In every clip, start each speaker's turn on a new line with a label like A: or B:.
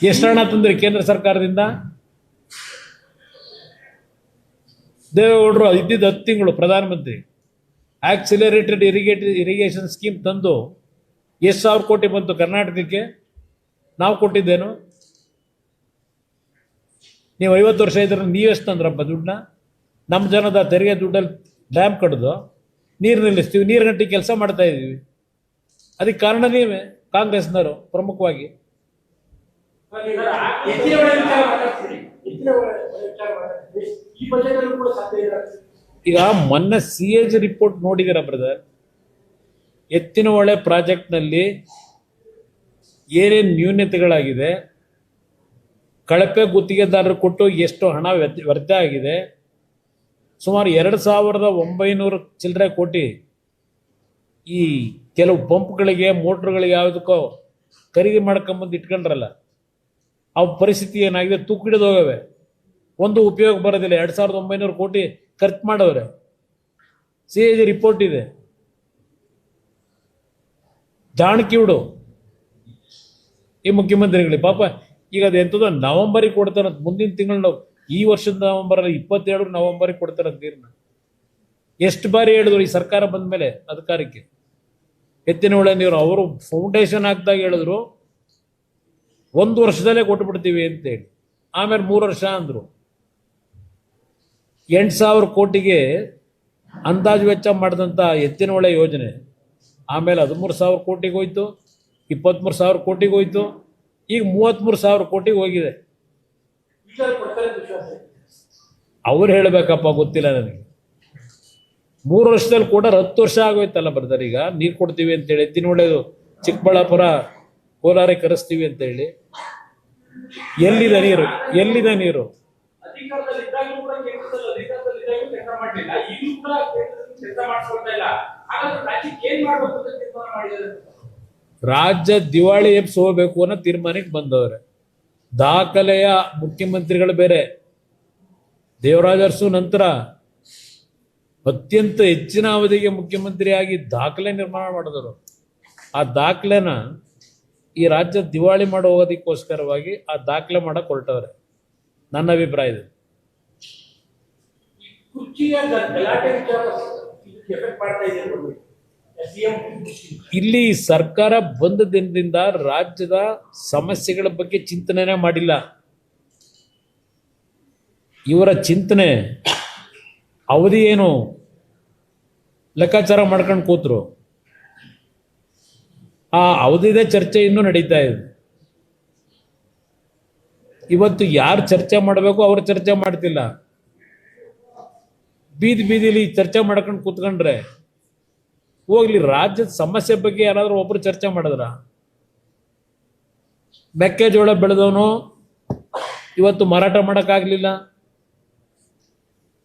A: ಎಷ್ಟು ಹಣ ತಂದ್ರಿ ಕೇಂದ್ರ ಸರ್ಕಾರದಿಂದ? ದೇವೇಗೌಡರು ಇದ್ದಿದ್ದು 10 ತಿಂಗಳು ಪ್ರಧಾನಮಂತ್ರಿ. ಆಕ್ಸಿಲರೇಟೆಡ್ ಇರಿಗೇಷನ್ ಸ್ಕೀಮ್ ತಂದು ಎಷ್ಟು ಸಾವಿರ ಕೋಟಿ ಬಂತು ಕರ್ನಾಟಕಕ್ಕೆ? ನಾವು ಕೊಟ್ಟಿದ್ದೇನು? ನೀವು 50 ವರ್ಷ ಇದ್ರೆ ನೀವೆಷ್ಟು ತಂದ್ರಪ್ಪ ದುಡ್ಡನ್ನ? ನಮ್ಮ ಜನದ ತೆರಿಗೆ ದುಡ್ಡಲ್ಲಿ ಡ್ಯಾಮ್ ಕಡ್ದು ನೀರು ನಿಲ್ಲಿಸ್ತೀವಿ, ನೀರು ಗಂಟೆ ಕೆಲಸ ಮಾಡ್ತಾ ಇದ್ದೀವಿ. ಅದಕ್ಕೆ ಕಾರಣ ನೀವೇ, ಕಾಂಗ್ರೆಸ್ನವರು ಪ್ರಮುಖವಾಗಿ. ಈಗ ಮೊನ್ನೆ CAG ರಿಪೋರ್ಟ್ ನೋಡಿದಿರ ಬ್ರದರ್? ಎತ್ತಿನಹೊಳೆ ಪ್ರಾಜೆಕ್ಟ್ನಲ್ಲಿ ಏನೇನು ನ್ಯೂನತೆಗಳಾಗಿದೆ, ಕಳಪೆ ಗುತ್ತಿಗೆದಾರರು ಕೊಟ್ಟು ಎಷ್ಟು ಹಣ ವ್ಯರ್ಥ ಆಗಿದೆ. ಸುಮಾರು 2,900 ಚಿಲ್ಲರೆ ಕೋಟಿ ಈ ಕೆಲವು ಪಂಪ್ಗಳಿಗೆ, ಮೋಟ್ರ್ಗಳಿಗೆ ಯಾವುದಕ್ಕೋ ಖರೀದಿ ಮಾಡ್ಕೊಂಬಂದು ಇಟ್ಕೊಂಡ್ರಲ್ಲ, ಅವು ಪರಿಸ್ಥಿತಿ ಏನಾಗಿದೆ? ತೂಕಿಡಿದೋಗವೆ, ಒಂದು ಉಪಯೋಗ ಬರೋದಿಲ್ಲ. 2,900 ಕೋಟಿ ಖರ್ಚು ಮಾಡವ್ರೆ. CAG ರಿಪೋರ್ಟ್ ಇದೆ. ಜಾಣಕಿ ಬಿಡು ಈ ಮುಖ್ಯಮಂತ್ರಿಗಳಿಗೆ. ಪಾಪ ಈಗ ಅದು ಎಂಥದ್ದು ನವೆಂಬರಿಗೆ ಕೊಡ್ತಾರ, ಮುಂದಿನ ತಿಂಗಳು, ಈ ವರ್ಷದ ನವೆಂಬರಲ್ಲಿ 27 ನವೆಂಬರಿಗೆ ಕೊಡ್ತಾರ ನೀರನ್ನ. ಎಷ್ಟು ಬಾರಿ ಹೇಳಿದ್ರು ಈ ಸರ್ಕಾರ ಬಂದ ಮೇಲೆ ಅಧಿಕಾರಕ್ಕೆ? ಎತ್ತಿನಹೊಳೆ ನೀರು ಅವರು ಫೌಂಡೇಶನ್ ಹಾಕಿದಾಗ ಹೇಳಿದ್ರು 1 ವರ್ಷದಲ್ಲೇ ಕೊಟ್ಟುಬಿಡ್ತೀವಿ ಅಂತೇಳಿ. ಆಮೇಲೆ 3 ವರ್ಷ ಅಂದರು. 8,000 ಕೋಟಿಗೆ ಅಂದಾಜು ವೆಚ್ಚ ಮಾಡಿದಂಥ ಎತ್ತಿನಹೊಳೆ ಯೋಜನೆ ಆಮೇಲೆ 13,000 ಕೋಟಿಗೆ ಹೋಯ್ತು, 23,000 ಕೋಟಿಗೆ ಹೋಯ್ತು, ಈಗ 33,000 ಕೋಟಿಗೆ ಹೋಗಿದೆ. ಅವ್ರು ಹೇಳಬೇಕಪ್ಪ, ಗೊತ್ತಿಲ್ಲ ನನಗೆ. 3 ವರ್ಷದಲ್ಲಿ ಕೂಡ 10 ವರ್ಷ ಆಗೋಯ್ತಲ್ಲ ಬ್ರದರ್. ಈಗ ನೀರು ಕೊಡ್ತೀವಿ ಅಂತೇಳಿ, ಎತ್ತಿನಹೊಳೆದು ಚಿಕ್ಕಬಳ್ಳಾಪುರ ಕೋಲಾರಕ್ಕೆ ಕರೆಸ್ತೀವಿ ಅಂತೇಳಿ. ಎಲ್ಲಿದೆ ನೀರು? ಎಲ್ಲಿದೆ ನೀರು? ರಾಜ್ಯ ದಿವಾಳಿ ಎಬ್ಸ್ ಹೋಗ್ಬೇಕು ಅನ್ನೋ ತೀರ್ಮಾನಕ್ಕೆ ಬಂದವ್ರೆ. ದಾಖಲೆಯ ಮುಖ್ಯಮಂತ್ರಿಗಳು ಬೇರೆ. ದೇವರಾಜ ಅರಸು ನಂತರ ಅತ್ಯಂತ ಹೆಚ್ಚಿನ ಅವಧಿಗೆ ಮುಖ್ಯಮಂತ್ರಿಯಾಗಿ ದಾಖಲೆ ನಿರ್ಮಾಣ ಮಾಡಿದವರು. ಆ ದಾಖಲೆನ ಈ ರಾಜ್ಯ ದಿವಾಳಿ ಮಾಡೋ ಹೋಗೋದಕ್ಕೋಸ್ಕರವಾಗಿ ಆ ದಾಖಲೆ ಮಾಡಕ್ ಹೊರಟವ್ರೆ, ನನ್ನ ಅಭಿಪ್ರಾಯದಲ್ಲಿ. ಇಲ್ಲಿ ಸರ್ಕಾರ ಬಂದ ದಿನದಿಂದ ರಾಜ್ಯದ ಸಮಸ್ಯೆಗಳ ಬಗ್ಗೆ ಚಿಂತನೆ ಮಾಡಿಲ್ಲ. ಇವರ ಚಿಂತನೆ ಅವಧಿ ಏನು ಲೆಕ್ಕಾಚಾರ ಮಾಡ್ಕೊಂಡು ಕೂತ್ರು. ಆ ಅವಧಿದೇ ಚರ್ಚೆ ಇನ್ನೂ ನಡೀತಾ ಇದೆ. ಇವತ್ತು ಯಾರು ಚರ್ಚೆ ಮಾಡಬೇಕು ಅವ್ರು ಚರ್ಚೆ ಮಾಡ್ತಿಲ್ಲ. ಬೀದಿಲಿ ಚರ್ಚೆ ಮಾಡ್ಕೊಂಡು ಕೂತ್ಕೊಂಡ್ರೆ ಹೋಗ್ಲಿ. ರಾಜ್ಯದ ಸಮಸ್ಯೆ ಬಗ್ಗೆ ಯಾರಾದ್ರೂ ಒಬ್ರು ಚರ್ಚೆ ಮಾಡಿದ್ರ? ಮೆಕ್ಕೆಜೋಳ ಬೆಳೆದವನು ಇವತ್ತು ಮಾರಾಟ ಮಾಡೋಕ್ಕಾಗಲಿಲ್ಲ.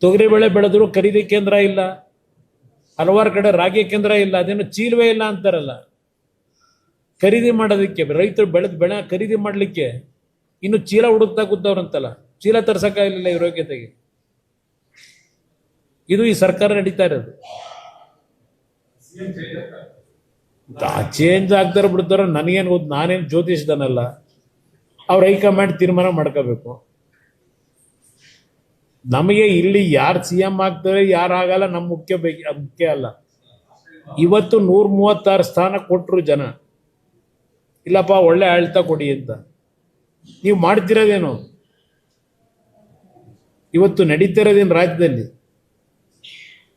A: ತೊಗರಿಬೇಳೆ ಬೆಳೆದ್ರು ಖರೀದಿ ಕೇಂದ್ರ ಇಲ್ಲ. ಹಲವಾರು ಕಡೆ ರಾಗಿ ಕೇಂದ್ರ ಇಲ್ಲ. ಅದೇನು ಚೀಲವೇ ಇಲ್ಲ ಅಂತಾರಲ್ಲ. ಖರೀದಿ ಮಾಡೋದಕ್ಕೆ ರೈತರು ಬೆಳೆದ ಬೆಳೆ ಖರೀದಿ ಮಾಡಲಿಕ್ಕೆ ಇನ್ನು ಚೀಲ ಹುಡುಕ್ತಾ ಕೂತವ್ರಂತಲ್ಲ. ಚೀಲ ತರ್ಸಕ್ಕಾಗಲಿಲ್ಲ ಇವ್ರ ಯೋಗ್ಯತೆಗೆ. ಇದು ಈ ಸರ್ಕಾರ ನಡೀತಾ ಇರೋದು. ಚೇಂಜ್ ಆಗ್ತಾರ ಬಿಡ್ತಾರ ನನಗೇನು ಗೊತ್ತು. ನಾನೇನು ಜ್ಯೋತಿಷ್ದನಲ್ಲ. ಅವ್ರ ಹೈಕಮಾಂಡ್ ತೀರ್ಮಾನ ಮಾಡ್ಕೋಬೇಕು. ನಮಗೆ ಇಲ್ಲಿ ಯಾರು CM ಆಗ್ತಾರೆ ಯಾರಾಗಲ್ಲ ನಮ್ಮ ಮುಖ್ಯ ಅಲ್ಲ. ಇವತ್ತು 136 ಸ್ಥಾನ ಕೊಟ್ಟರು ಜನ. ಇಲ್ಲಪ್ಪ ಒಳ್ಳೆ ಆಳ್ತಾ ಕೊಡಿ ಅಂತ. ನೀವು ಮಾಡ್ತಿರೋದೇನು? ಇವತ್ತು ನಡೀತಿರೋದೇನು ರಾಜ್ಯದಲ್ಲಿ?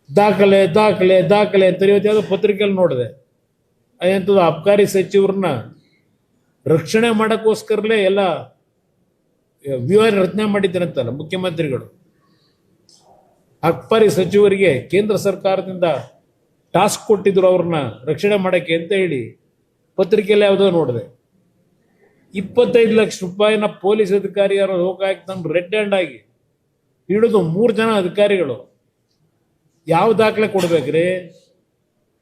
A: ದಾಖಲೆ ದಾಖಲೆ ದಾಖಲೆ ಅಂತ ಇವತ್ತು ಯಾವುದೋ ಪತ್ರಿಕೆಯಲ್ಲಿ ನೋಡಿದೆ. ಅದಂಥದ್ದು ಅಬಕಾರಿ ಸಚಿವರನ್ನ ರಕ್ಷಣೆ ಮಾಡೋಕ್ಕೋಸ್ಕರಲೇ ಎಲ್ಲ ವ್ಯೂಹ ರಚನೆ ಮಾಡಿದ್ದಾರಂತಲ್ಲ ಮುಖ್ಯಮಂತ್ರಿಗಳು. ಅಬಕಾರಿ ಸಚಿವರಿಗೆ ಕೇಂದ್ರ ಸರ್ಕಾರದಿಂದ ಟಾಸ್ಕ್ ಕೊಟ್ಟಿದ್ರು ಅವ್ರನ್ನ ರಕ್ಷಣೆ ಮಾಡೋಕ್ಕೆ ಅಂತ ಹೇಳಿ ಪತ್ರಿಕೆಯಲ್ಲಿ ಯಾವುದೋ ನೋಡಿದೆ. 25 ಲಕ್ಷ ರೂಪಾಯಿನ ಪೊಲೀಸ್ ಅಧಿಕಾರಿಯರು ಲೋಕಾಯುಕ್ತ ರೆಡ್ ಹ್ಯಾಂಡ್ ಆಗಿ ಹಿಡಿದು 3 ಜನ ಅಧಿಕಾರಿಗಳು ಯಾವ ದಾಖಲೆ ಕೊಡ್ಬೇಕ್ರಿ?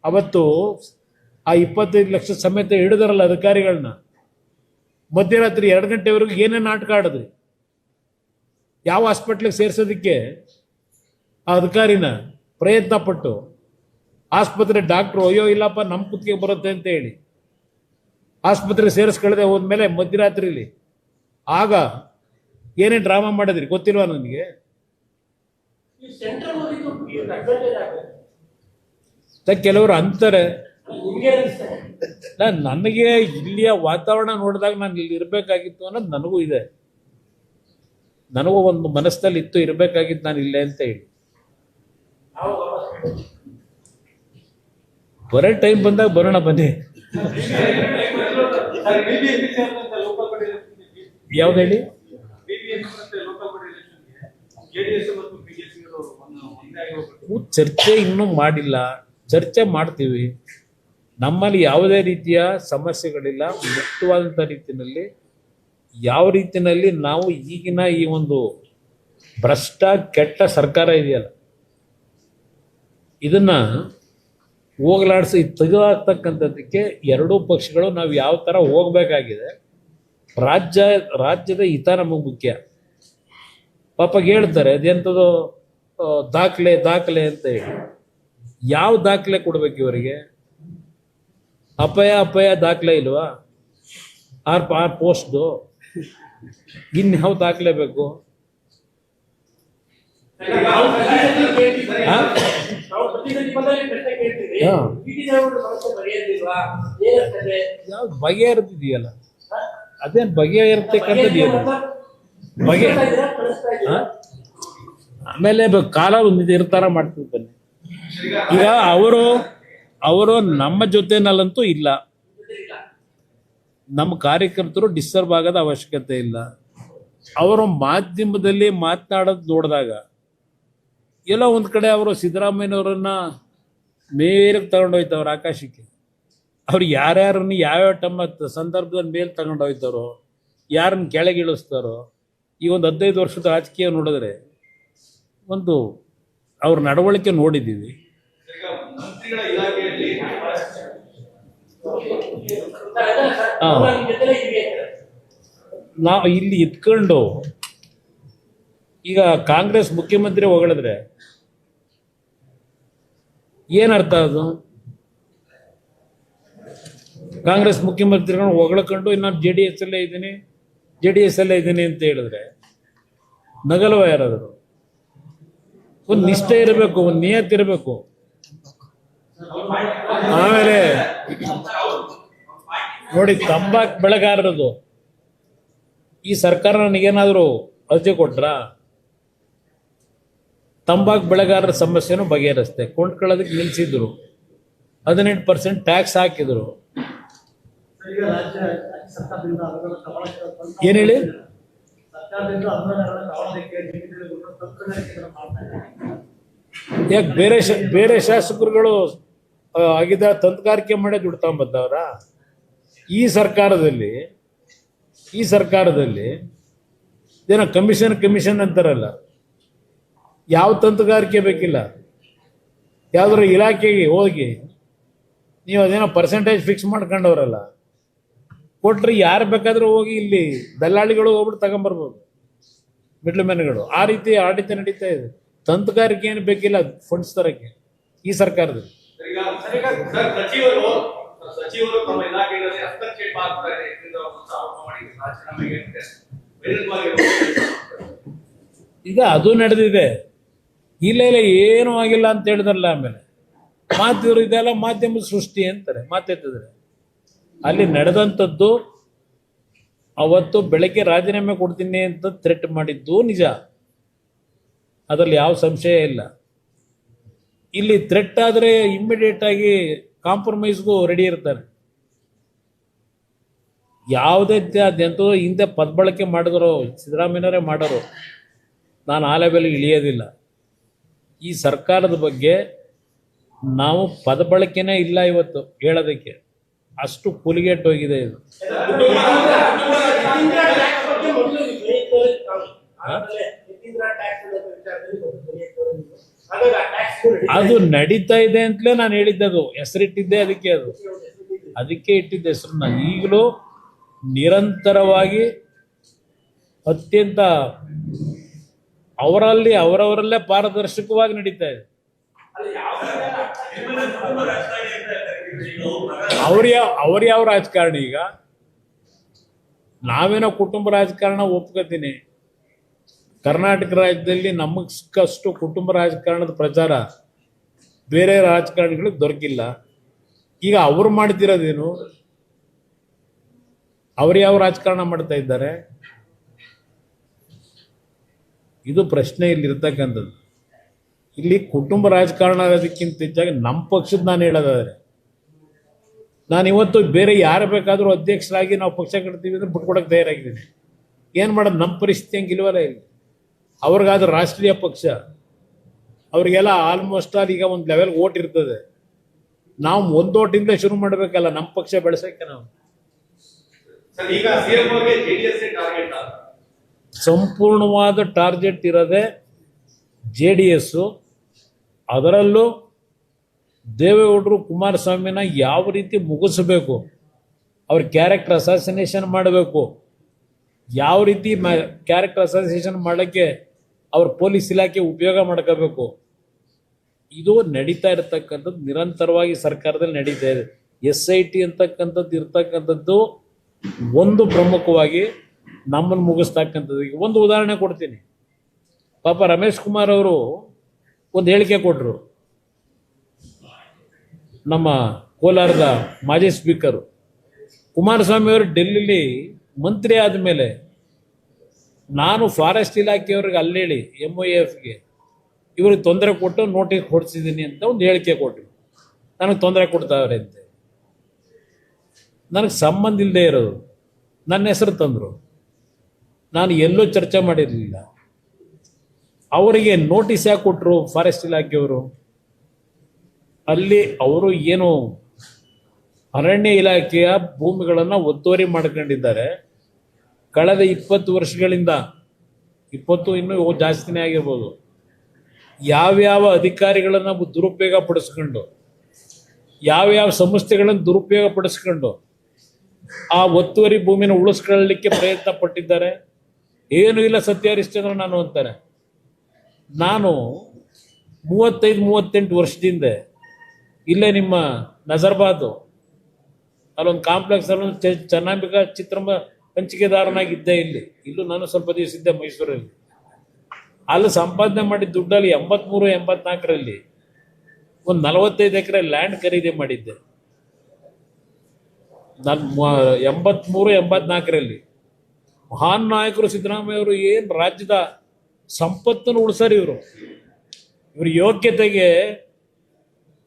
A: ಅವತ್ತು ಆ 25 ಲಕ್ಷ ಸಮೇತ ಹಿಡಿದಾರಲ್ಲ ಅಧಿಕಾರಿಗಳನ್ನ. ಮಧ್ಯರಾತ್ರಿ 2 ಗಂಟೆವರೆಗೂ ಏನೇನು ನಾಟಕ ಆಡಿದ್ರಿ? ಯಾವ ಹಾಸ್ಪಿಟ್ಲಿಗೆ ಸೇರ್ಸೋದಕ್ಕೆ ಆ ಅಧಿಕಾರಿನ ಪ್ರಯತ್ನ ಪಟ್ಟು ಆಸ್ಪತ್ರೆ ಡಾಕ್ಟ್ರು ಅಯ್ಯೋ ಇಲ್ಲಪ್ಪ ನಮ್ಮ ಕುತ್ತಿಗೆ ಬರುತ್ತೆ ಅಂತ ಹೇಳಿ ಆಸ್ಪತ್ರೆ ಸೇರಿಸ್ಕೊಳ್ಳದೆ ಹೋದ್ಮೇಲೆ ಮಧ್ಯರಾತ್ರಿಲಿ ಆಗ ಏನೇ ಡ್ರಾಮಾ ಮಾಡಿದ್ರಿ ಗೊತ್ತಿಲ್ವಾ ನನಗೆ? ಕೆಲವರು ಅಂತಾರೆ, ನನಗೆ ಇಲ್ಲಿಯ ವಾತಾವರಣ ನೋಡಿದಾಗ ನಾನು ಇಲ್ಲಿ ಇರಬೇಕಾಗಿತ್ತು ಅನ್ನೋದು ನನಗೂ ಇದೆ. ನನಗೂ ಒಂದು ಮನಸ್ಸಲ್ಲಿ ಇತ್ತು, ಇರಬೇಕಾಗಿತ್ತು ನಾನು ಇಲ್ಲೇ ಅಂತ ಹೇಳಿ. ಬರೋ ಟೈಮ್ ಬಂದಾಗ ಬರೋಣ ಬನ್ನಿ. ಯಾವ್ದು ಹೇಳಿ? ಚರ್ಚೆ ಇನ್ನೂ ಮಾಡಿಲ್ಲ, ಚರ್ಚೆ ಮಾಡ್ತೀವಿ. ನಮ್ಮಲ್ಲಿ ಯಾವುದೇ ರೀತಿಯ ಸಮಸ್ಯೆಗಳಿಲ್ಲ. ಮುಕ್ತವಾದಂಥ ರೀತಿಯಲ್ಲಿ ಯಾವ ರೀತಿಯಲ್ಲಿ ನಾವು ಈಗಿನ ಈ ಒಂದು ಭ್ರಷ್ಟ ಕೆಟ್ಟ ಸರ್ಕಾರ ಇದೆಯಲ್ಲ ಇದನ್ನ ಹೋಗಲಾಡಿಸಿ ತೆಗೆದಾಕ್ತಕ್ಕಂಥದ್ದಕ್ಕೆ ಎರಡೂ ಪಕ್ಷಗಳು ನಾವು ಯಾವ ಥರ ಹೋಗ್ಬೇಕಾಗಿದೆ. ರಾಜ್ಯದ ಹಿತ ನಮಗೆ ಮುಖ್ಯ. ಪಾಪ ಹೇಳ್ತಾರೆ ಅದೆಂಥದ್ದು ದಾಖಲೆ ಅಂತ ಹೇಳಿ. ಯಾವ ದಾಖಲೆ ಕೊಡ್ಬೇಕು ಇವರಿಗೆ? ಅಪಾಯ ದಾಖಲೆ ಇಲ್ವಾ? ಆರ್ ಪೋಸ್ಟ್ದು ಇನ್ಯಾವ ದಾಖಲೆ ಬೇಕು? ಯಾವ್ದು ಬಗೆಹರಿದಿದೆಯಲ್ಲ ಅದೇನು ಬಗೆಹರಿರ್ತಕ್ಕಂಥದ್ದು ಏನು ಬಗೆ? ಆಮೇಲೆ ಕಾಲ ಒಂದು ನಿರ್ಧಾರ ಮಾಡ್ತೀವಿ ಬನ್ನಿ. ಈಗ ಅವರು ನಮ್ಮ ಜೊತೆನಲ್ಲಂತೂ ಇಲ್ಲ. ನಮ್ಮ ಕಾರ್ಯಕರ್ತರು ಡಿಸ್ಟರ್ಬ್ ಆಗೋದ ಅವಶ್ಯಕತೆ ಇಲ್ಲ. ಅವರು ಮಾಧ್ಯಮದಲ್ಲಿ ಮಾತನಾಡೋದು ನೋಡಿದಾಗ ಎಲ್ಲೋ ಒಂದು ಕಡೆ ಅವರು ಸಿದ್ದರಾಮಯ್ಯನವರನ್ನ ಮೇಲಕ್ಕೆ ತಗೊಂಡೋಯ್ತವ್ರು ಆಕಾಶಕ್ಕೆ. ಅವ್ರು ಯಾರ್ಯಾರನ್ನ ಯಾವ್ಯಾವ ಸಂದರ್ಭದಲ್ಲಿ ಮೇಲೆ ತಗೊಂಡೋಯ್ತಾರೋ, ಯಾರನ್ನ ಕೆಳಗಿಳಿಸ್ತಾರೋ, ಈ ಒಂದು 15 ವರ್ಷದ ರಾಜಕೀಯ ನೋಡಿದ್ರೆ ಒಂದು ಅವ್ರ ನಡವಳಿಕೆ ನೋಡಿದ್ದೀವಿ. ನಾವು ಇಲ್ಲಿ ಇತ್ಕೊಂಡು ಈಗ ಕಾಂಗ್ರೆಸ್ ಮುಖ್ಯಮಂತ್ರಿ ಹೊಗಳಿದ್ರೆ ಏನರ್ಥ? ಅದು ಕಾಂಗ್ರೆಸ್ ಮುಖ್ಯಮಂತ್ರಿಗಳನ್ನ ಹೊಗಳ್ಕೊಂಡು ನಾನು ಜೆ ಡಿ ಎಸ್ ಅಲ್ಲೇ ಇದ್ದೀನಿ ಅಂತ ಹೇಳಿದ್ರೆ ನಗಲ್ವ ಯಾರಾದ್ರು? ಒಂದು ನಿಷ್ಠೆ ಇರಬೇಕು, ಒಂದು ನಿಯತ್ ಇರಬೇಕು. ಆಮೇಲೆ ನೋಡಿ, ತಂಬಾಕು ಬೆಳೆಗಾರರದು ಈ ಸರ್ಕಾರ ನನಗೇನಾದರೂ ಅರ್ಜಿ ಕೊಟ್ರ ತಂಬಾಕು ಬೆಳೆಗಾರರ ಸಮಸ್ಯೆನೂ ಬಗೆಹರಿಸ್ತೆ. ಕೊಂಡ್ಕೊಳ್ಳೋದಕ್ಕೆ ನಿಲ್ಲಿಸಿದ್ರು, 18% ಟ್ಯಾಕ್ಸ್ ಹಾಕಿದ್ರು. ಏನ್ ಹೇಳಿ? ಯಾಕೆ ಬೇರೆ ಶಾಸಕರುಗಳು ಆಗಿದ್ದ ತಂತ್ರಗಾರಿಕೆ ಮಾಡೇ ದುಡ್ಡು ತಗೊಂಬಂದವ್ರ? ಈ ಸರ್ಕಾರದಲ್ಲಿ ಏನೋ ಕಮಿಷನ್ ಅಂತಾರಲ್ಲ, ಯಾವ ತಂತ್ರಗಾರಿಕೆ ಬೇಕಿಲ್ಲ. ಯಾವ್ದಾದ್ರು ಇಲಾಖೆಗೆ ಹೋಗಿ ನೀವು ಅದೇನೋ ಪರ್ಸೆಂಟೇಜ್ ಫಿಕ್ಸ್ ಮಾಡ್ಕೊಂಡವ್ರಲ್ಲ, ಕೊಟ್ರೆ ಯಾರು ಬೇಕಾದ್ರೂ ಹೋಗಿ ಇಲ್ಲಿ ದಲ್ಲಾಳಿಗಳು ಹೋಗ್ಬಿಟ್ಟು ತಗೊಂಬರ್ಬೋದು, ಮಿಡ್ಲ್ ಮ್ಯಾನ್ಗಳು. ಆ ರೀತಿ ಆಡಳಿತ ನಡೀತಾ ಇದೆ. ತಂತ್ರಗಾರಿಕೆ ಏನು ಬೇಕಿಲ್ಲ ಫಂಡ್ಸ್ ತರಕ್ಕೆ ಈ ಸರ್ಕಾರದಲ್ಲಿ. ಈಗ ಅದು ನಡೆದಿದೆ. ಇಲ್ಲ ಏನೂ ಆಗಿಲ್ಲ ಅಂತ ಹೇಳಿದ್ರಲ್ಲ. ಆಮೇಲೆ ಮಾತಿದ್ರು ಇದೆಲ್ಲ ಮಾಧ್ಯಮದ ಸೃಷ್ಟಿ ಅಂತಾರೆ, ಮಾತೆತ್ತಿದ್ರೆ. ಅಲ್ಲಿ ನಡೆದಂಥದ್ದು ಅವತ್ತು ಬೆಳಗ್ಗೆ ರಾಜೀನಾಮೆ ಕೊಡ್ತೀನಿ ಅಂತ ಥ್ರೆಟ್ ಮಾಡಿದ್ದು ನಿಜ, ಅದರಲ್ಲಿ ಯಾವ ಸಂಶಯ ಇಲ್ಲ. ಇಲ್ಲಿ ಥ್ರೆಟ್ ಆದರೆ ಇಮ್ಮಿಡಿಯೇಟ್ ಆಗಿ ಕಾಂಪ್ರಮೈಸ್ಗೂ ರೆಡಿ ಇರ್ತಾರೆ. ಯಾವುದೇ ಅದೆಂತೋ ಹಿಂದೆ ಪದಬಳಕೆ ಮಾಡಿದ್ರು ಸಿದ್ದರಾಮಯ್ಯನವರೇ ಮಾಡೋರು. ನಾನು ಆ ಲೆವೆಲ್ಗೆ ಇಳಿಯೋದಿಲ್ಲ. ಈ ಸರ್ಕಾರದ ಬಗ್ಗೆ ನಾವು ಪದಬಳಕೆನೇ ಇಲ್ಲ ಇವತ್ತು ಹೇಳೋದಕ್ಕೆ, ಅಷ್ಟು ಕೂಲಿಗೆಟ್ಟೋಗಿದೆ ಇದು. ಅದು ನಡೀತಾ ಇದೆ ಅಂತಲೇ ನಾನು ಹೇಳಿದ್ದದು, ಹೆಸರಿಟ್ಟಿದ್ದೆ ಅದಕ್ಕೆ. ಅದಕ್ಕೆ ಇಟ್ಟಿದ್ದ ಹೆಸರನ್ನ ಈಗಲೂ ನಿರಂತರವಾಗಿ ಅತ್ಯಂತ ಅವರವರಲ್ಲೇ ಪಾರದರ್ಶಕವಾಗಿ ನಡೀತಾ ಇದೆ. ಅವ್ರ ಯಾವ ರಾಜಕಾರಣಿ? ಈಗ ನಾವೇನೋ ಕುಟುಂಬ ರಾಜಕಾರಣ ಒಪ್ಕೋತೀನಿ. ಕರ್ನಾಟಕ ರಾಜ್ಯದಲ್ಲಿ ನಮಗೆ ಸಿಕ್ಕಷ್ಟು ಕುಟುಂಬ ರಾಜಕಾರಣದ ಪ್ರಚಾರ ಬೇರೆ ರಾಜಕಾರಣಿಗಳಿಗೆ ದೊರಕಿಲ್ಲ. ಈಗ ಅವರು ಮಾಡ್ತಿರೋದೇನು? ಅವ್ರು ಯಾವ ರಾಜಕಾರಣ ಮಾಡ್ತಾ ಇದ್ದಾರೆ? ಇದು ಪ್ರಶ್ನೆ ಇಲ್ಲಿರ್ತಕ್ಕಂಥದ್ದು. ಇಲ್ಲಿ ಕುಟುಂಬ ರಾಜಕಾರಣ ಆಗೋದಕ್ಕಿಂತ ಹೆಚ್ಚಾಗಿ ನಮ್ಮ ಪಕ್ಷದ ನಾನು ಹೇಳೋದಾದ್ರೆ, ನಾನು ಇವತ್ತು ಬೇರೆ ಯಾರು ಬೇಕಾದರೂ ಅಧ್ಯಕ್ಷರಾಗಿ ನಾವು ಪಕ್ಷ ಕಟ್ತೀವಿ ಅಂದ್ರೆ ಬಿಟ್ಕೊಡಕ್ಕೆ ತಯಾರಾಗಿದ್ದೀನಿ. ಏನು ಮಾಡೋದು? ನಮ್ಮ ಪರಿಸ್ಥಿತಿ ಹಂಗಿಲ್ವಲ್ಲ. ಇಲ್ಲಿ ಅವ್ರಿಗಾದ್ರೆ ರಾಷ್ಟ್ರೀಯ ಪಕ್ಷ, ಅವ್ರಿಗೆಲ್ಲ ಆಲ್ಮೋಸ್ಟ್ ಆಲ್ ಈಗ ಒಂದು ಲೆವೆಲ್ ಓಟ್ ಇರ್ತದೆ. ನಾವು ಒಂದು ಓಟಿಂದ ಶುರು ಮಾಡಬೇಕಲ್ಲ ನಮ್ಮ ಪಕ್ಷ ಬೆಳೆಸೋಕ್ಕೆ. ನಾವು ಸಂಪೂರ್ಣವಾದ ಟಾರ್ಗೆಟ್ ಇರೋದೆ JDS. ಅದರಲ್ಲೂ ದೇವೇಗೌಡರು ಕುಮಾರಸ್ವಾಮಿನ ಯಾವ ರೀತಿ ಮುಗಿಸಬೇಕು, ಅವ್ರ ಕ್ಯಾರೆಕ್ಟರ್ ಅಸಾಸಿನೇಷನ್ ಮಾಡಬೇಕು, ಯಾವ ರೀತಿ ಕ್ಯಾರೆಕ್ಟರ್ ಅಸಾಸಿನೇಷನ್ ಮಾಡೋಕ್ಕೆ ಅವ್ರ ಪೊಲೀಸ್ ಇಲಾಖೆ ಉಪಯೋಗ ಮಾಡ್ಕೋಬೇಕು, ಇದು ನಡೀತಾ ಇರತಕ್ಕಂಥದ್ದು ನಿರಂತರವಾಗಿ ಸರ್ಕಾರದಲ್ಲಿ ನಡೀತಾ ಇದೆ. SIT ಅಂತಕ್ಕಂಥದ್ದು ಇರ್ತಕ್ಕಂಥದ್ದು ಒಂದು ಪ್ರಮುಖವಾಗಿ ನಮ್ಮನ್ನು ಮುಗಿಸ್ತಕ್ಕಂಥದ್ದು. ಈಗ ಒಂದು ಉದಾಹರಣೆ ಕೊಡ್ತೀನಿ. ಪಾಪ ರಮೇಶ್ ಕುಮಾರ್ ಅವರು ಒಂದು ಹೇಳಿಕೆ ಕೊಟ್ಟರು. ನಮ್ಮ ಕೋಲಾರದ ಮಾಜಿ ಸ್ಪೀಕರು ಕುಮಾರಸ್ವಾಮಿ ಅವರು ಡೆಲ್ಲಿಲಿ ಮಂತ್ರಿ ಆದಮೇಲೆ ನಾನು ಫಾರೆಸ್ಟ್ ಇಲಾಖೆಯವ್ರಿಗೆ ಅಲ್ಲೇಳಿ MOFಗೆ ಇವ್ರಿಗೆ ತೊಂದರೆ ಕೊಟ್ಟು ನೋಟಿಸ್ ಹೊಡಿಸಿದ್ದೀನಿ ಅಂತ ಒಂದು ಹೇಳಿಕೆ ಕೊಟ್ಟರು. ನನಗೆ ತೊಂದರೆ ಕೊಡ್ತಾವ್ರೆ ಅಂತೆ. ನನಗೆ ಸಂಬಂಧ ಇಲ್ಲದೆ ಇರೋದು ನನ್ನ ಹೆಸರು ತಂದರು. ನಾನು ಎಲ್ಲೂ ಚರ್ಚೆ ಮಾಡಿರಲಿಲ್ಲ. ಅವರಿಗೆ ನೋಟಿಸ್ ಯಾಕೆ ಕೊಟ್ಟರು ಫಾರೆಸ್ಟ್ ಇಲಾಖೆಯವರು? ಅಲ್ಲಿ ಅವರು ಏನು ಅರಣ್ಯ ಇಲಾಖೆಯ ಭೂಮಿಗಳನ್ನು ಒತ್ತುವರಿ ಮಾಡ್ಕೊಂಡಿದ್ದಾರೆ. ಕಳೆದ 20 ವರ್ಷಗಳಿಂದ, 20 ಇನ್ನೂ ಜಾಸ್ತಿನೇ ಆಗಿರ್ಬೋದು, ಯಾವ್ಯಾವ ಅಧಿಕಾರಿಗಳನ್ನು ದುರುಪಯೋಗ ಪಡಿಸ್ಕೊಂಡು, ಯಾವ್ಯಾವ ಸಂಸ್ಥೆಗಳನ್ನು ದುರುಪಯೋಗ ಪಡಿಸ್ಕೊಂಡು ಆ ಒತ್ತುವರಿ ಭೂಮಿನ ಉಳಿಸ್ಕೊಳ್ಳಲಿಕ್ಕೆ ಪ್ರಯತ್ನ ಪಟ್ಟಿದ್ದಾರೆ. ಏನು ಇಲ್ಲ ಸತ್ಯ ಹರಿಶ್ಚಂದ್ರ ನಾನು ಅಂತಾರೆ. ನಾನು 35-38 ವರ್ಷದಿಂದ ಇಲ್ಲೇ ನಿಮ್ಮ ನಜರ್ಬಾದು ಅಲ್ಲೊಂದು ಕಾಂಪ್ಲೆಕ್ಸ್ ಅಲ್ಲಿ ಚೆನ್ನಾಂಬಿಕಾ ಚಿತ್ರಮ ಹಂಚಿಕೆದಾರನಾಗಿದ್ದೆ. ಇಲ್ಲೂ ನಾನು ಸ್ವಲ್ಪ ದಿವಸ ಇದ್ದೆ ಮೈಸೂರಲ್ಲಿ. ಅಲ್ಲಿ ಸಂಪಾದನೆ ಮಾಡಿದ ದುಡ್ಡಲ್ಲಿ 83-84ರಲ್ಲಿ ಒಂದು 45 ಎಕರೆ ಲ್ಯಾಂಡ್ ಖರೀದಿ ಮಾಡಿದ್ದೆ. ನಾನು 83-84ರಲ್ಲಿ ಮಹಾನ್ ನಾಯಕರು ಸಿದ್ದರಾಮಯ್ಯ ಅವರು ಏನು ರಾಜ್ಯದ ಸಂಪತ್ತನ್ನು ಉಳಿಸಾರಿ. ಇವ್ರ ಯೋಗ್ಯತೆಗೆ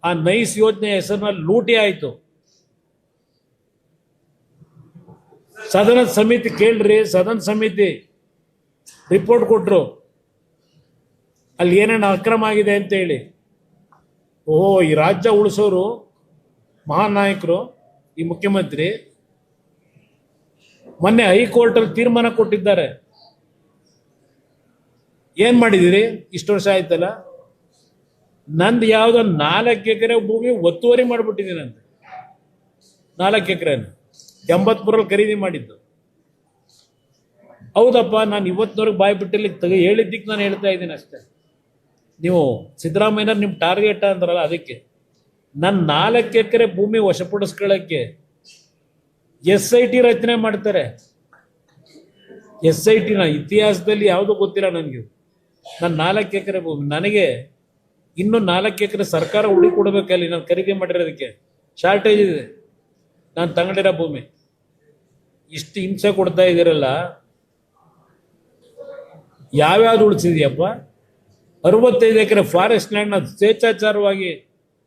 A: ಆ ನೈಸ್ ಯೋಜನೆ ಹೆಸರಿನಲ್ಲಿ ಲೂಟಿ ಆಯಿತು. ಸದನ ಸಮಿತಿ ಕೇಳ್ರಿ, ಸದನ ಸಮಿತಿ ರಿಪೋರ್ಟ್ ಕೊಟ್ಟರು ಅಲ್ಲಿ ಏನೇನು ಅಕ್ರಮ ಆಗಿದೆ ಅಂತ ಹೇಳಿ. ಓಹೋ, ಈ ರಾಜ್ಯ ಉಳಿಸೋರು ಮಹಾನ್ ನಾಯಕರು, ಈ ಮುಖ್ಯಮಂತ್ರಿ ಮೊನ್ನೆ ಹೈಕೋರ್ಟಲ್ಲಿ ತೀರ್ಮಾನ ಕೊಟ್ಟಿದ್ದಾರೆ. ಏನ್ ಮಾಡಿದಿರಿ? ಇಷ್ಟು ವರ್ಷ ಆಯ್ತಲ್ಲ, ನಂದು ಯಾವುದೋ 4 ಎಕರೆ ಭೂಮಿ ಒತ್ತುವರಿ ಮಾಡಿಬಿಟ್ಟಿದ್ದೀನಿ ಅಂತ. 4 ಎಕರೆನ 83ರಲ್ಲಿ ಖರೀದಿ ಮಾಡಿದ್ದು. ಹೌದಪ್ಪ, ನಾನು ಇವತ್ತಿನವ್ರಿಗೆ ಬಾಯಿ ಬಿಟ್ಟಲ್ಲಿ ಹೇಳಿದ್ದಕ್ಕೆ ನಾನು ಹೇಳ್ತಾ ಇದ್ದೀನಿ ಅಷ್ಟೇ. ನೀವು ಸಿದ್ದರಾಮಯ್ಯ ನಿಮ್ಮ ಟಾರ್ಗೆಟ್ ಅಂದ್ರಲ್ಲ, ಅದಕ್ಕೆ ನನ್ನ 4 ಎಕರೆ ಭೂಮಿ ವಶಪಡಿಸ್ಕೊಳ್ಳೋಕ್ಕೆ SIT ರಚನೆ ಮಾಡ್ತಾರೆ. SITನ ಇತಿಹಾಸದಲ್ಲಿ ಯಾವುದೂ ಗೊತ್ತಿಲ್ಲ ನನಗೆ. ನನ್ನ 4 ಎಕರೆ ಭೂಮಿ, ನನಗೆ ಇನ್ನೂ 4 ಎಕರೆ ಸರ್ಕಾರ ಉಳಿ ಕೊಡಬೇಕಲ್ಲಿ. ನಾನು ಖರೀದಿ ಮಾಡಿರೋದಕ್ಕೆ ಶಾರ್ಟೇಜ್ ಇದೆ. ನಾನು ತಗೊಂಡಿರೋ ಭೂಮಿ ಇಷ್ಟು ಹಿಂಸೆ ಕೊಡ್ತಾ ಇದ್ದೀರಲ್ಲ, ಯಾವ್ಯಾವ್ದು ಉಳಿಸಿದ್ಯಪ್ಪ? 65 ಎಕರೆ ಫಾರೆಸ್ಟ್ ಲ್ಯಾಂಡ್ನ ಸ್ವೇಚ್ಛಾಚಾರವಾಗಿ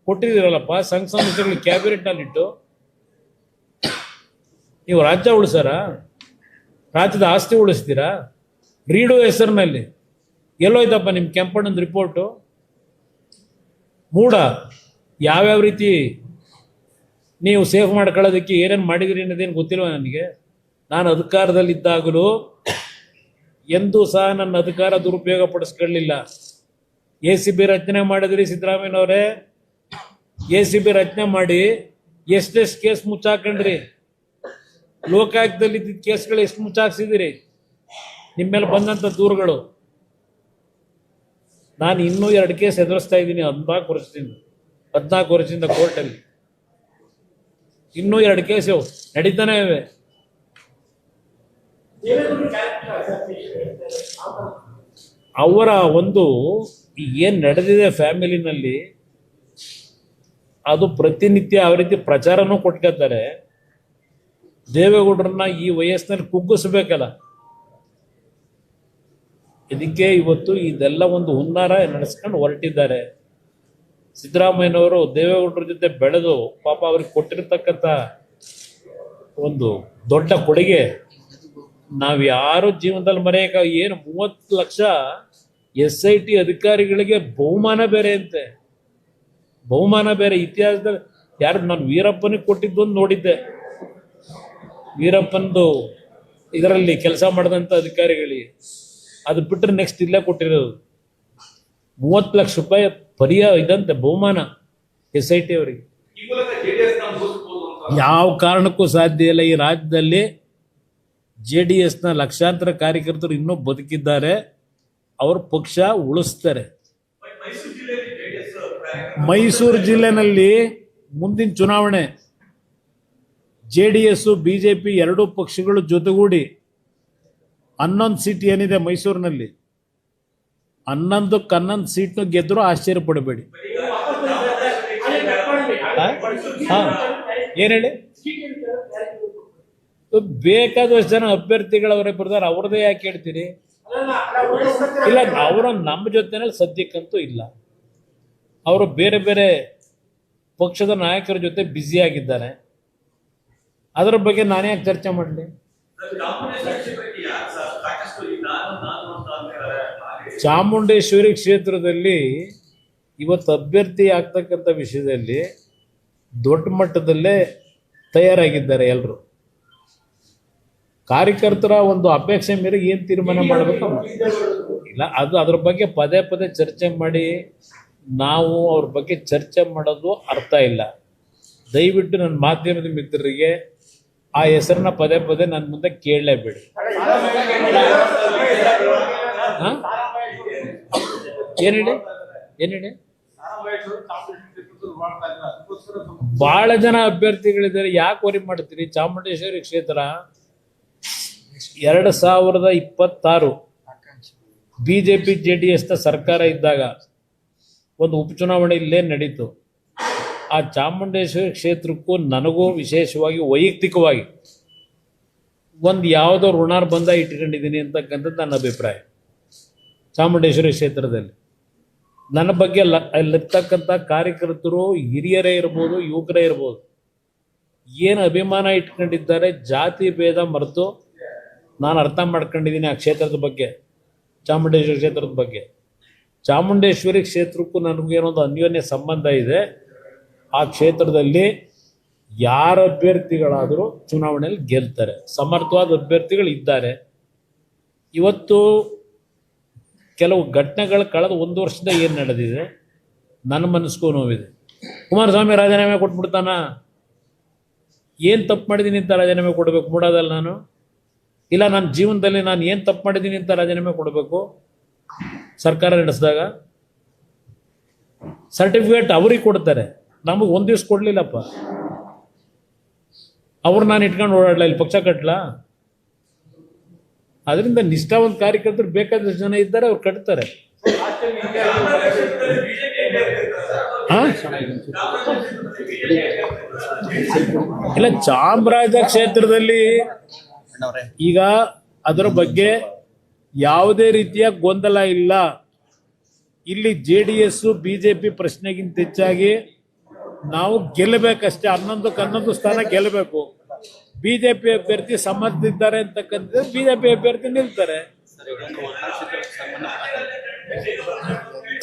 A: ಕೊಟ್ಟಿದ್ದೀರಲ್ಲಪ್ಪ ಸಂಘ ಸಂಸ್ಥೆಗಳು ಕ್ಯಾಬಿನೆಟ್ನಲ್ಲಿಟ್ಟು. ನೀವು ರಾಜ್ಯ ಉಳಿಸಾರ? ರಾಜ್ಯದ ಆಸ್ತಿ ಉಳಿಸ್ತೀರಾ? ರೀಡೋ ಹೆಸರಿನಲ್ಲಿ ಎಲ್ಲೋಯ್ತಪ್ಪ ನಿಮ್ಮ ಕೆಂಪಣ್ಣನ ರಿಪೋರ್ಟು? ಮೂಡ ಯಾವ್ಯಾವ ರೀತಿ ನೀವು ಸೇಫ್ ಮಾಡ್ಕೊಳ್ಳೋದಕ್ಕೆ ಏನೇನು ಮಾಡಿದ್ರಿ ಅನ್ನೋದೇನು ಗೊತ್ತಿಲ್ವ ನನಗೆ. ನಾನು ಅಧಿಕಾರದಲ್ಲಿದ್ದಾಗಲೂ ಎಂದೂ ಸಹ ನನ್ನ ಅಧಿಕಾರ ದುರುಪಯೋಗ ಪಡಿಸ್ಕೊಳ್ಳಿಲ್ಲ. ACB ರಚನೆ ಮಾಡಿದ್ರಿ ಸಿದ್ದರಾಮಯ್ಯನವರೇ. ACB ರಚನೆ ಮಾಡಿ ಎಷ್ಟೆಷ್ಟು ಕೇಸ್ ಮುಚ್ಚಾಕೊಂಡ್ರಿ? ಲೋಕಾಯುಕ್ತದಲ್ಲಿ ಇದ್ದಿದ್ದ ಕೇಸ್ಗಳು ಎಷ್ಟು ಮುಚ್ಚಾಕ್ಸಿದಿರಿ? ನಿಮ್ಮ ಮೇಲೆ ಬಂದಂಥ ದೂರುಗಳು. ನಾನು ಇನ್ನೂ 2 ಕೇಸ್ ಎದುರಿಸ್ತಾ ಇದ್ದೀನಿ 14 ವರ್ಷದಿಂದ ಕೋರ್ಟಲ್ಲಿ. ಇನ್ನೂ 2 ಕೇಸು ನಡೀತಾನೆ ಇವೆ. ಅವರ ಒಂದು ಏನ್ ನಡೆದಿದೆ ಫ್ಯಾಮಿಲಿನಲ್ಲಿ ಅದು ಪ್ರತಿನಿತ್ಯ ಯಾವ ರೀತಿ ಪ್ರಚಾರನೂ ಕೊಟ್ಕೊತಾರೆ. ದೇವೇಗೌಡರನ್ನ ಈ ವಯಸ್ಸಿನಲ್ಲಿ ಕುಗ್ಗಿಸ್ಬೇಕಲ್ಲ, ಇದಕ್ಕೆ ಇವತ್ತು ಇದೆಲ್ಲ ಒಂದು ಹುನ್ನಾರ ನಡೆಸ್ಕೊಂಡು ಹೊರಟಿದ್ದಾರೆ. ಸಿದ್ದರಾಮಯ್ಯನವರು ದೇವೇಗೌಡರ ಜೊತೆ ಬೆಳೆದು ಪಾಪ ಅವ್ರಿಗೆ ಕೊಟ್ಟಿರ್ತಕ್ಕಂಥ ಒಂದು ದೊಡ್ಡ ಕೊಡುಗೆ ನಾವು ಯಾರು ಜೀವನದಲ್ಲಿ ಮರೆಯಕ. ಏನು 30 ಲಕ್ಷ SIT ಅಧಿಕಾರಿಗಳಿಗೆ ಬಹುಮಾನ ಬೇರೆ ಅಂತೆ, ಬಹುಮಾನ ಬೇರೆ. ಇತಿಹಾಸದಲ್ಲಿ ಯಾರು ನಾನು ವೀರಪ್ಪನಿಗೆ ಕೊಟ್ಟಿದ್ದು ಒಂದು ನೋಡಿದ್ದೆ, ವೀರಪ್ಪನದು ಇದರಲ್ಲಿ ಕೆಲಸ ಮಾಡಿದಂಥ ಅಧಿಕಾರಿಗಳಿಗೆ. ಅದು ಬಿಟ್ಟರೆ ನೆಕ್ಸ್ಟ್ ಇಲ್ಲೇ ಕೊಟ್ಟಿರೋದು 30 ಲಕ್ಷ ರೂಪಾಯಿ ಇದಂತೆ ಬಹುಮಾನ SIT ಅವರಿಗೆ. ಯಾವ ಕಾರಣಕ್ಕೂ ಸಾಧ್ಯ ಇಲ್ಲ. ಈ ರಾಜ್ಯದಲ್ಲಿ JDSನ ಲಕ್ಷಾಂತರ ಕಾರ್ಯಕರ್ತರು ಇನ್ನೂ ಬದುಕಿದ್ದಾರೆ, ಅವ್ರ ಪಕ್ಷ ಉಳಿಸ್ತಾರೆ. ಮೈಸೂರು ಜಿಲ್ಲೆನಲ್ಲಿ ಮುಂದಿನ ಚುನಾವಣೆ JDS BJP ಎರಡೂ ಪಕ್ಷಗಳು ಜೊತೆಗೂಡಿ 11 ಸೀಟ್ ಏನಿದೆ ಮೈಸೂರಿನಲ್ಲಿ 11ಕ್ಕೆ 11 ಸೀಟ್ನು ಗೆದ್ದರೂ ಆಶ್ಚರ್ಯ ಪಡಬೇಡಿ. ಏನ್ ಹೇಳಿ, ಬೇಕಾದಷ್ಟು ಜನ ಅಭ್ಯರ್ಥಿಗಳವರೇ ಬರ್ತಾರೆ, ಅವ್ರದ್ದೇ ಯಾಕೆ ಹೇಳ್ತೀರಿ? ಇಲ್ಲ, ಅವರ ನಮ್ಮ ಜೊತೆನಲ್ಲಿ ಸದ್ಯಕ್ಕಂತೂ ಇಲ್ಲ. ಅವರು ಬೇರೆ ಬೇರೆ ಪಕ್ಷದ ನಾಯಕರ ಜೊತೆ ಬ್ಯುಸಿ ಆಗಿದ್ದಾರೆ. ಅದರ ಬಗ್ಗೆ ನಾನೇ ಯಾಕೆ ಚರ್ಚೆ ಮಾಡಲಿ? ಚಾಮುಂಡೇಶ್ವರಿ ಕ್ಷೇತ್ರದಲ್ಲಿ ಇವತ್ತು ಅಭ್ಯರ್ಥಿ ಆಗ್ತಕ್ಕಂಥ ವಿಷಯದಲ್ಲಿ ದೊಡ್ಡ ಮಟ್ಟದಲ್ಲೇ ತಯಾರಾಗಿದ್ದಾರೆ ಎಲ್ಲರೂ. ಕಾರ್ಯಕರ್ತರ ಒಂದು ಅಪೇಕ್ಷೆ ಮೇರೆಗೆ ಏನು ತೀರ್ಮಾನ ಮಾಡಬೇಕು ಇಲ್ಲ, ಅದು ಅದ್ರ ಬಗ್ಗೆ ಪದೇ ಪದೇ ಚರ್ಚೆ ಮಾಡಿ ನಾವು ಅವ್ರ ಬಗ್ಗೆ ಚರ್ಚೆ ಮಾಡೋದು ಅರ್ಥ ಇಲ್ಲ. ದಯವಿಟ್ಟು ನನ್ನ ಮಾಧ್ಯಮದ ಮಿತ್ರರಿಗೆ ಆ ಹೆಸರನ್ನ ಪದೇ ಪದೇ ನನ್ನ ಮುಂದೆ ಕೇಳಲೇಬೇಡಿ. ಏನ್ ಹೇಳಿ ಬಹಳ ಜನ ಅಭ್ಯರ್ಥಿಗಳಿದ್ದಾರೆ, ಯಾಕೆ ವರಿ ಮಾಡ್ತೀರಿ? ಚಾಮುಂಡೇಶ್ವರಿ ಕ್ಷೇತ್ರ 2026 BJP JDSನ ಸರ್ಕಾರ ಇದ್ದಾಗ ಒಂದು ಉಪಚುನಾವಣೆ ಇಲ್ಲೇ ನಡೀತು. ಆ ಚಾಮುಂಡೇಶ್ವರಿ ಕ್ಷೇತ್ರಕ್ಕೂ ನನಗೂ ವಿಶೇಷವಾಗಿ ವೈಯಕ್ತಿಕವಾಗಿ ಒಂದು ಯಾವುದೋ ಋಣಾರ್ಬಂಧ ಇಟ್ಕೊಂಡಿದ್ದೀನಿ ಅಂತಕ್ಕಂಥದ್ದು ನನ್ನ ಅಭಿಪ್ರಾಯ. ಚಾಮುಂಡೇಶ್ವರಿ ಕ್ಷೇತ್ರದಲ್ಲಿ ನನ್ನ ಬಗ್ಗೆ ಅಲ್ಲಿರ್ತಕ್ಕಂಥ ಕಾರ್ಯಕರ್ತರು ಹಿರಿಯರೇ ಇರ್ಬೋದು, ಯುವಕರೇ ಇರ್ಬೋದು, ಏನು ಅಭಿಮಾನ ಇಟ್ಕೊಂಡಿದ್ದಾರೆ, ಜಾತಿ ಭೇದ ಮರೆತು ನಾನು ಅರ್ಥ ಮಾಡ್ಕೊಂಡಿದ್ದೀನಿ ಆ ಕ್ಷೇತ್ರದ ಬಗ್ಗೆ, ಚಾಮುಂಡೇಶ್ವರಿ ಕ್ಷೇತ್ರದ ಬಗ್ಗೆ. ಚಾಮುಂಡೇಶ್ವರಿ ಕ್ಷೇತ್ರಕ್ಕೂ ನನಗೇನೊಂದು ಅನ್ಯೋನ್ಯ ಸಂಬಂಧ ಇದೆ. ಆ ಕ್ಷೇತ್ರದಲ್ಲಿ ಯಾರ ಅಭ್ಯರ್ಥಿಗಳಾದರೂ ಚುನಾವಣೆಯಲ್ಲಿ ಗೆಲ್ತಾರೆ, ಸಮರ್ಥವಾದ ಅಭ್ಯರ್ಥಿಗಳು ಇದ್ದಾರೆ. ಇವತ್ತು ಕೆಲವು ಘಟನೆಗಳು ಕಳೆದ 1 ವರ್ಷದಿಂದ ಏನು ನಡೆದಿದೆ ನನ್ನ ಮನಸ್ಸಿಗೂ ನೋವಿದೆ. ಕುಮಾರಸ್ವಾಮಿ ರಾಜೀನಾಮೆ ಕೊಟ್ಬಿಡ್ತಾನ? ಏನು ತಪ್ಪು ಮಾಡಿದ್ದೀನಿ ಅಂತ ರಾಜೀನಾಮೆ ಕೊಡಬೇಕು ಮೂಡಾದಲ್ಲಿ ನಾನು? ಇಲ್ಲ, ನನ್ನ ಜೀವನದಲ್ಲಿ ನಾನು ಏನು ತಪ್ಪು ಮಾಡಿದ್ದೀನಿ ಅಂತ ರಾಜೀನಾಮೆ ಕೊಡಬೇಕು? ಸರ್ಕಾರ ನಡೆಸಿದಾಗ ಸರ್ಟಿಫಿಕೇಟ್ ಅವ್ರಿಗೆ ಕೊಡ್ತಾರೆ, ನಮಗೆ ಒಂದು ದಿವ್ಸ ಕೊಡಲಿಲ್ಲಪ್ಪ. ಅವ್ರು ನಾನು ಇಟ್ಕೊಂಡು ಓಡಾಡಲ, ಇಲ್ಲಿ ಪಕ್ಷ ಕಟ್ಟಲ? ಅದರಿಂದ ನಿಷ್ಠಾವಂತ ಕಾರ್ಯಕರ್ತರು ಬೇಕಾದಷ್ಟು ಜನ ಇದ್ದಾರೆ, ಅವ್ರು ಕಟ್ತಾರೆ. ಇಲ್ಲ, ಚಾಮರಾಜ ಕ್ಷೇತ್ರದಲ್ಲಿ ಈಗ ಅದರ ಬಗ್ಗೆ ಯಾವುದೇ ರೀತಿಯ ಗೊಂದಲ ಇಲ್ಲ. ಇಲ್ಲಿ JDS BJP ಪ್ರಶ್ನೆಗಿಂತ ಹೆಚ್ಚಾಗಿ ನಾವು ಗೆಲ್ಲಬೇಕಷ್ಟೇ. 11ಕ್ಕೆ 11 ಸ್ಥಾನ ಗೆಲ್ಲಬೇಕು. BJP ಅಭ್ಯರ್ಥಿ ಸಮರ್ಥಿದ್ದಾರೆ ಅಂತಕ್ಕಂಥದ್ದು BJP ಅಭ್ಯರ್ಥಿ ನಿಲ್ತಾರೆ.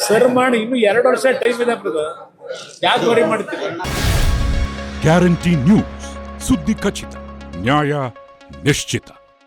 A: ಸರ್ ಮಾಡಿ ಇನ್ನು 2 ವರ್ಷ ಟೈಮ್ ಇದೆ ಬ್ರದರ್, ಯಾಕೆ ವರಿ ಮಾಡ್ತೀವಿ?
B: ಗ್ಯಾರಂಟಿ ನ್ಯೂಸ್, ಸುದ್ದಿ ಖಚಿತ, ನ್ಯಾಯ ನಿಶ್ಚಿತ.